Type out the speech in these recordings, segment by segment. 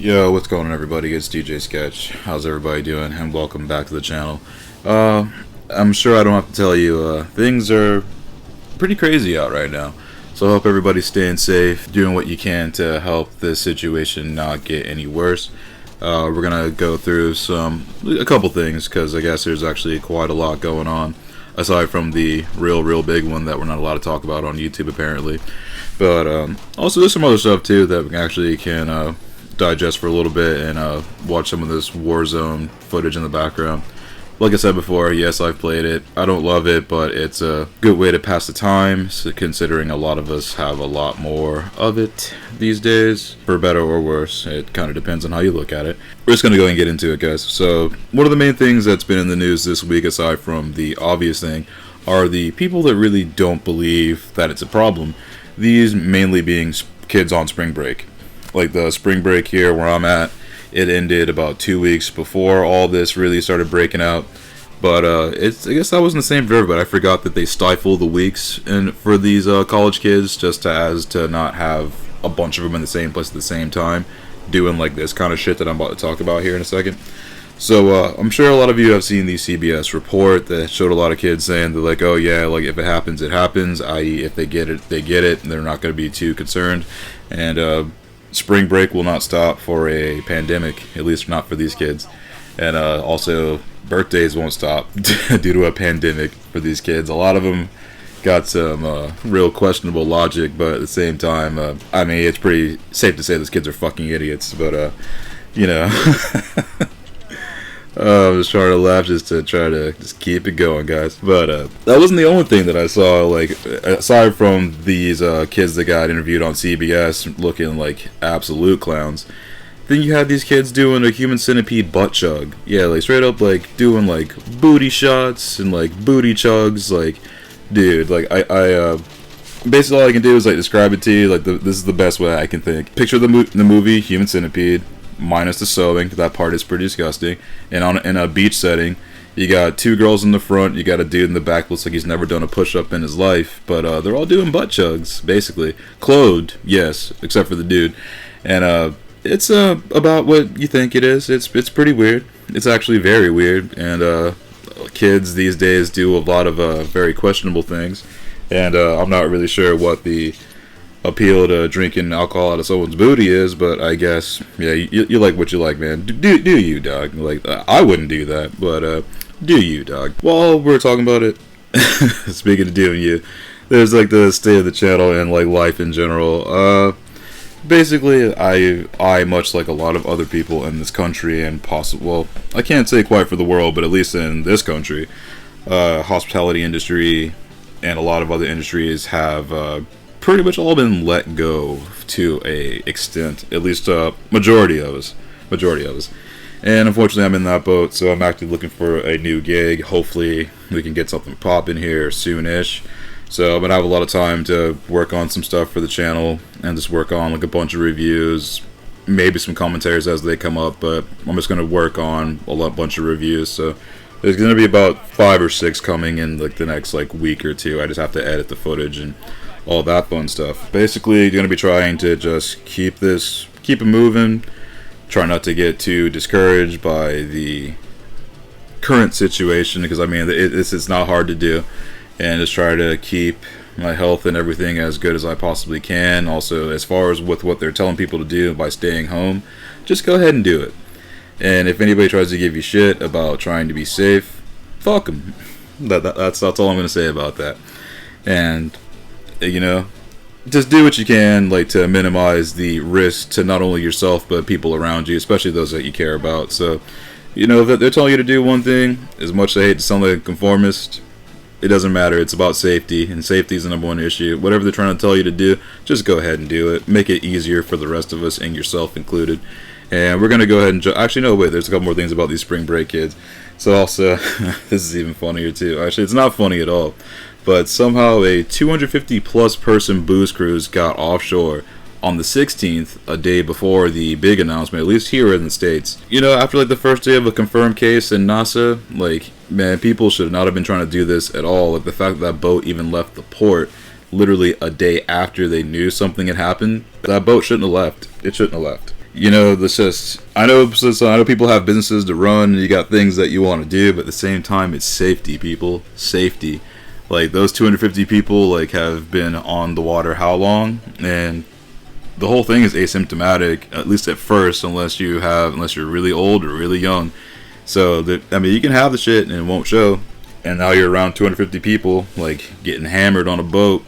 Yo, what's going on, everybody? It's DJ Sketch. How's everybody doing? And welcome back to the channel. I'm sure I don't have to tell you, things are pretty crazy out right now. So I hope everybody's staying safe, doing what you can to help this situation not get any worse. We're gonna go through a couple things, because I guess there's actually quite a lot going on, aside from the real big one that we're not allowed to talk about on YouTube, apparently. But also there's some other stuff too that we actually can digest for a little bit and watch some of this Warzone footage in the background. Like I said before, yes, I've played it. I don't love it, but it's a good way to pass the time, so considering a lot of us have a lot more of it these days, for better or worse. It kind of depends on how you look at it. We're just going to go and get into it, guys. So one of the main things that's been in the news this week, aside from the obvious thing, are the people that really don't believe that it's a problem. These mainly being kids on spring break. Like the spring break here where I'm at, it ended about 2 weeks before all this really started breaking out. But I guess that wasn't the same for everybody. I forgot that they stifle the weeks and for these college kids, just to not have a bunch of them in the same place at the same time, doing like this kind of shit that I'm about to talk about here in a second. So I'm sure a lot of you have seen the CBS report that showed a lot of kids saying they're like, oh yeah, like if it happens, it happens. I.e., if they get it, they get it, and they're not going to be too concerned. And spring break will not stop for a pandemic, at least not for these kids. And also, birthdays won't stop due to a pandemic for these kids. A lot of them got some real questionable logic, but at the same time, I mean, it's pretty safe to say those kids are fucking idiots. But, you know, I'm just trying to laugh just to try to just keep it going, guys. But that wasn't the only thing that I saw, like, aside from these kids that got interviewed on CBS looking like absolute clowns. Then you had these kids doing a human centipede butt chug. Yeah, like straight up like doing like booty shots and like booty chugs. Like, dude, like I basically all I can do is like describe it to you. Like this is the best way I can think. Picture the movie Human Centipede, minus the sewing. That part is pretty disgusting. And in a beach setting, you got two girls in the front. You got a dude in the back. Looks like he's never done a push-up in his life. But they're all doing butt chugs, basically. Clothed, yes, except for the dude. And it's about what you think it is. It's pretty weird. It's actually very weird. And kids these days do a lot of very questionable things. And I'm not really sure what the appeal to drinking alcohol out of someone's booty is, but I guess, yeah, you like what you like, man. Do you, dog? Like, I wouldn't do that, but do you, dog? While we're talking about it, speaking of doing you, there's like the state of the channel and like life in general. Basically, I much like a lot of other people in this country and well, I can't say quite for the world, but at least in this country, hospitality industry and a lot of other industries have pretty much all been let go to a extent, at least majority of us. And unfortunately, I'm in that boat, so I'm actually looking for a new gig. Hopefully, we can get something popping here soonish. So I'm going to have a lot of time to work on some stuff for the channel and just work on like a bunch of reviews, maybe some commentaries as they come up, but I'm just going to work on a bunch of reviews. So there's going to be about 5 or 6 coming in like the next like week or two. I just have to edit the footage and all that fun stuff. Basically, you're going to be trying to just keep it moving, try not to get too discouraged by the current situation, because I mean, it's not hard to do. And just try to keep my health and everything as good as I possibly can. Also, as far as with what they're telling people to do by staying home, just go ahead and do it. And if anybody tries to give you shit about trying to be safe, fuck them. That's all I'm going to say about that. And, you know, just do what you can, like, to minimize the risk to not only yourself, but people around you, especially those that you care about. So, you know, if they're telling you to do one thing, as much as I hate to sound like a conformist, it doesn't matter. It's about safety, and safety is the number one issue. Whatever they're trying to tell you to do, just go ahead and do it. Make it easier for the rest of us, and yourself included. And we're going to go ahead and... Actually, no, wait. There's a couple more things about these spring break kids. So also, this is even funnier too. Actually, it's not funny at all. But somehow a 250-plus person booze cruise got offshore on the 16th, a day before the big announcement, at least here in the States. You know, after like the first day of a confirmed case in NASA, like, man, people should not have been trying to do this at all. Like, the fact that boat even left the port literally a day after they knew something had happened, that boat shouldn't have left. It shouldn't have left. you know, this just, I know people have businesses to run, and you got things that you want to do, but at the same time, it's safety, people. Safety. Like, those 250 people, like, have been on the water how long? And the whole thing is asymptomatic, at least at first, unless you're really old or really young. So, I mean, you can have the shit and it won't show. And now you're around 250 people, like, getting hammered on a boat.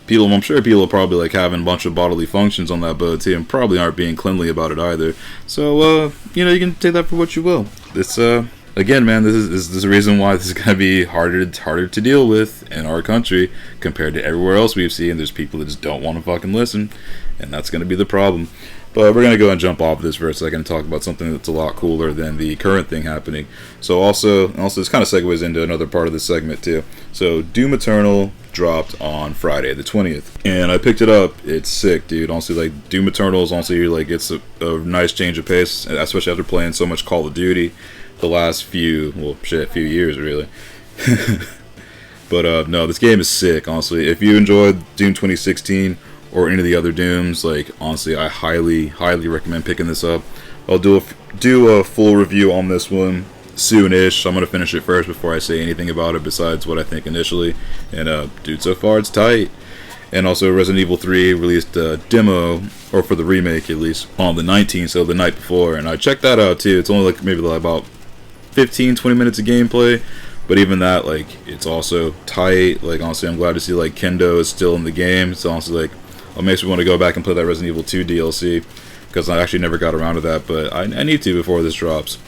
I'm sure people are probably, like, having a bunch of bodily functions on that boat, too, and probably aren't being cleanly about it either. So, you know, you can take that for what you will. It's, again, man, this is the reason why this is going to be harder to deal with in our country compared to everywhere else we've seen. There's people that just don't want to fucking listen, and that's going to be the problem. But we're going to go and jump off this for a second and talk about something that's a lot cooler than the current thing happening. So also this kind of segues into another part of this segment too. So Doom Eternal dropped on Friday the 20th. And I picked it up. It's sick, dude. Honestly, like, Doom Eternal is honestly, like, it's a nice change of pace, especially after playing so much Call of Duty the last few years, really. But no, this game is sick, honestly. If you enjoyed Doom 2016 or any of the other Dooms, like, honestly, I highly recommend picking this up. I'll do a full review on this one soon-ish. I'm gonna finish it first before I say anything about it besides what I think initially. And dude, so far it's tight. And also Resident Evil 3 released a demo, or for the remake at least, on the 19th, so the night before, and I checked that out too. It's only like maybe like about 15-20 minutes of gameplay, but even that, like, it's also tight. Like, honestly, I'm glad to see, like, Kendo is still in the game. It's honestly, like, it makes me want to go back and play that Resident Evil 2 DLC, because I actually never got around to that, but I need to before this drops.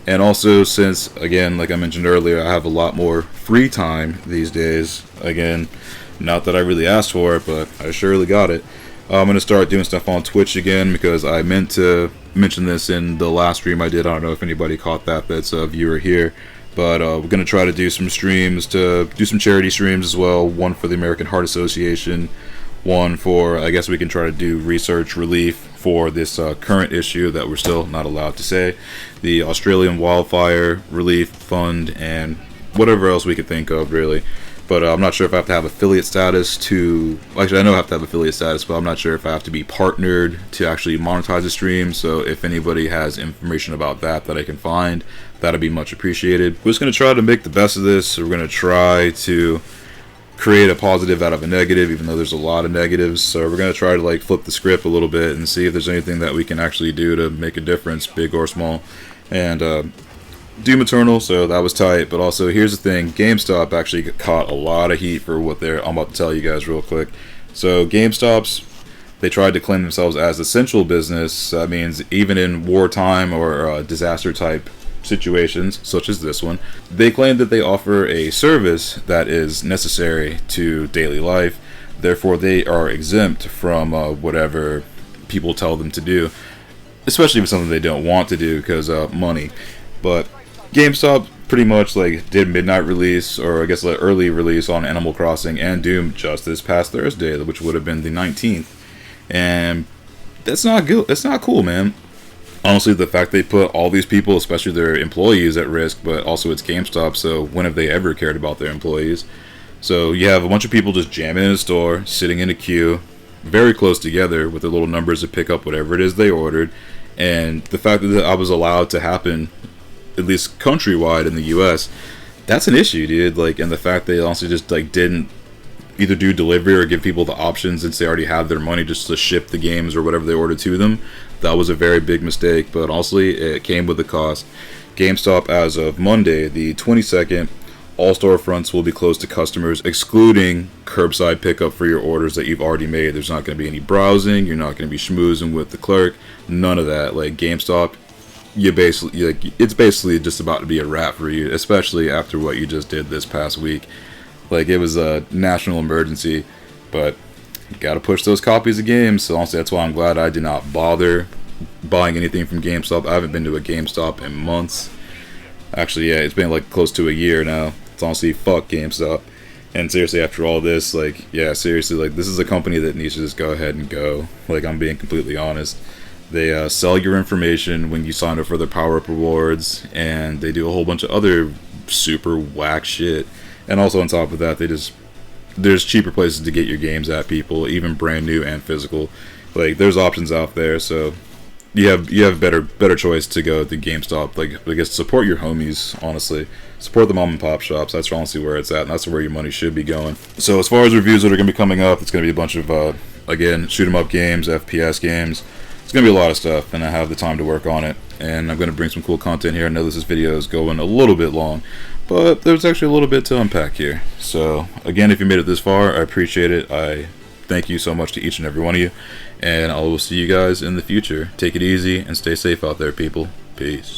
And also, since, again, like I mentioned earlier, I have a lot more free time these days. Again, not that I really asked for it, but I surely got it. I'm going to start doing stuff on Twitch again, because I meant to mention this in the last stream I did. I don't know if anybody caught that's a viewer here. But we're going to try to do some streams, to do some charity streams as well. One for the American Heart Association. One for, I guess we can try to do research relief for this current issue that we're still not allowed to say. The Australian Wildfire Relief Fund, and whatever else we could think of, really. But I'm not sure if I have to have affiliate status to... Actually, I know I have to have affiliate status, but I'm not sure if I have to be partnered to actually monetize the stream. So if anybody has information about that I can find, that'd be much appreciated. We're just going to try to make the best of this. So we're going to try to create a positive out of a negative, even though there's a lot of negatives. So we're going to try to, like, flip the script a little bit and see if there's anything that we can actually do to make a difference, big or small. And Doom Eternal, so that was tight. But also, here's the thing, GameStop actually caught a lot of heat for what I'm about to tell you guys real quick. So GameStop's, they tried to claim themselves as essential business. That means even in wartime or disaster type situations such as this one, they claim that they offer a service that is necessary to daily life. Therefore, they are exempt from whatever people tell them to do, especially if it's something they don't want to do, because money. But GameStop pretty much, like, did midnight release, or I guess like early release, on Animal Crossing and Doom just this past Thursday, which would have been the 19th. And that's not good. That's not cool, man. Honestly, the fact they put all these people, especially their employees, at risk, but also it's GameStop, so when have they ever cared about their employees? So you have a bunch of people just jamming in a store, sitting in a queue, very close together with their little numbers to pick up whatever it is they ordered. And the fact that I was allowed to happen, at least countrywide in the US, that's an issue, dude. Like, and the fact they also just, like, didn't either do delivery or give people the option, since they already had their money, just to ship the games or whatever they ordered to them. That was a very big mistake, but honestly, it came with a cost. GameStop, as of Monday, the 22nd, all storefronts will be closed to customers, excluding curbside pickup for your orders that you've already made. There's not going to be any browsing. You're not going to be schmoozing with the clerk. None of that. Like, GameStop, it's basically just about to be a wrap for you, especially after what you just did this past week. Like, it was a national emergency, but you gotta push those copies of games. So honestly, that's why I'm glad I did not bother buying anything from GameStop. I haven't been to a GameStop in months. Actually, yeah, it's been like close to a year now. It's honestly, fuck GameStop. And seriously, after all this, like, yeah, seriously, like, this is a company that needs to just go ahead and go. Like, I'm being completely honest. They sell your information when you sign up for their power-up rewards, and they do a whole bunch of other super whack shit. And also on top of that, there's cheaper places to get your games at, people, even brand new and physical. Like, there's options out there, so you have better choice to go to GameStop. Like, I guess support your homies, honestly. Support the mom and pop shops. That's honestly where it's at, and that's where your money should be going. So as far as reviews that are gonna be coming up, it's gonna be a bunch of again, shoot 'em up games, FPS games. It's gonna be a lot of stuff, and I have the time to work on it. And I'm gonna bring some cool content here. I know this video is going a little bit long, but there's actually a little bit to unpack here. So again, if you made it this far, I appreciate it. I thank you so much to each and every one of you, and I will see you guys in the future. Take it easy and stay safe out there, people. Peace.